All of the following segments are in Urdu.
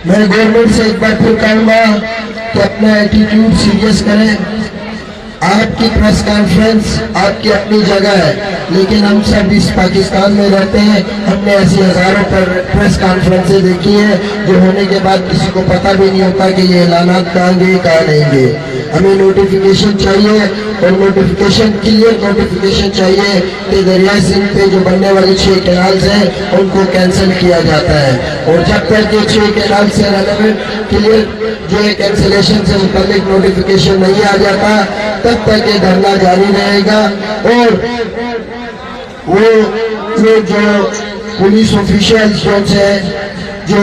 میں گورنمنٹ سے ایک بار پھر کہوں گا کہ اپنا ایٹیٹیوڈ سیریس کریں. آپ کی پریس کانفرنس آپ کی اپنی جگہ ہے، لیکن ہم سب اس پاکستان میں رہتے ہیں. ہم نے ایسی ہزاروں پریس کانفرنسیں دیکھی ہیں جو ہونے کے بعد کسی کو پتہ بھی نہیں ہوتا کہ یہ اعلانات کہاں گئے کہاں نہیں گئے. ہمیں نوٹیفیکیشن چاہیے، اور نوٹیفیکیشن کلیئر نوٹیفیکیشن چاہیے کہ دریائے سندھ پہ جو بننے والی 6 کینالز ہیں ان کو کینسل کیا جاتا ہے. اور جب تک یہ 6 کینال سے ریلیونٹ کلیئر جو ہے کینسلیشن سے متعلق نوٹیفیکیشن نہیں آ جاتا، تب تک یہ دھرنا جاری رہے گا. اور وہ جو پولیس آفیشلز ہیں جو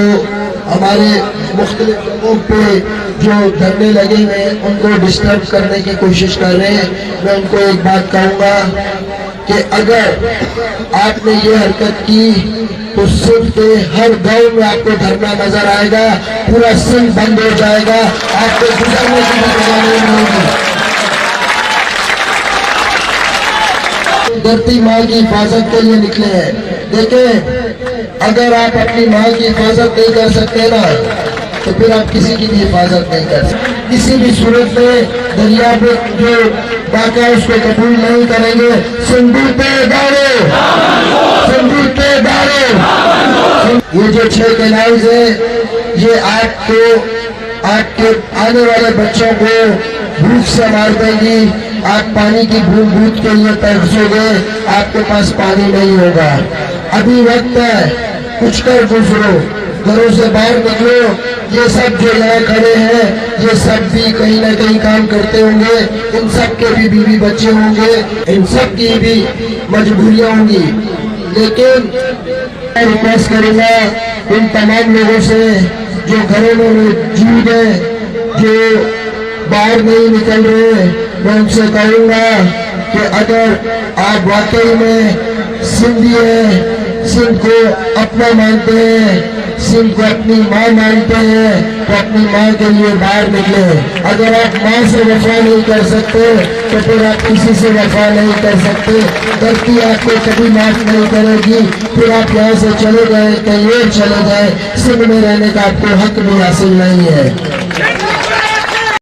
ہمارے مختلف جگہوں پہ جو دھرنے لگے ہوئے ہیں ان کو ڈسٹرب کرنے کی کوشش کر رہے ہیں، میں ان کو ایک بات کہوں گا کہ اگر آپ نے یہ حرکت کی تو سندھ کے ہر گاؤں میں آپ کو دھرنا نظر آئے گا، پورا سندھ بند ہو جائے گا، آپ کو گزرنے کی بھی جگہ نہیں ملے گی. دھرتی ماں کی حفاظت کے لیے نکلے ہیں. دیکھیں، اگر آپ اپنی ماں کی حفاظت نہیں کر سکتے نا تو پھر آپ کسی کی بھی حفاظت نہیں کر سکتے. کسی بھی صورت میں دریا پہ جو واقعہ اس کو قبول نہیں کریں گے. سندھ پہ داڑو، سندھ پہ داڑو. یہ جو 6 کینالز ہیں یہ آپ کے آنے والے بچوں کو بھوک سے مار دیں گی. آپ پانی کی بوند کے لیے ترسو گے، آپ کے پاس پانی نہیں ہوگا. ابھی وقت ہے، کچھ کر گزرو، گھروں سے باہر نکلو. یہ سب جو یہاں کھڑے ہیں یہ سب بھی کہیں نہ کہیں کام کرتے ہوں گے، ان سب کے بھی بیوی بچے ہوں گے، ان سب کی بھی مجبوریاں ہوں گی. لیکن میں ریکویسٹ کروں گا ان تمام لوگوں سے جو گھروں میں موجود ہیں، جو باہر نہیں نکل رہے، میں ان سے کہوں گا کہ اگر آپ واقعی میں سندھی ہیں، سندھ کو اپنا مانتے ہیں، سندھ کو اپنی ماں مانتے ہیں، تو اپنی ماں کے لیے باہر نکلے. اگر آپ ماں سے وفا نہیں کر سکتے تو پھر آپ کسی سے وفا نہیں کر سکتے. دھرتی آپ کو کبھی معاف نہیں کرے گی. پھر آپ یہاں سے چلے گئے، کہیں اور چلے گئے، سندھ میں رہنے کا آپ کو حق بھی حاصل نہیں ہے.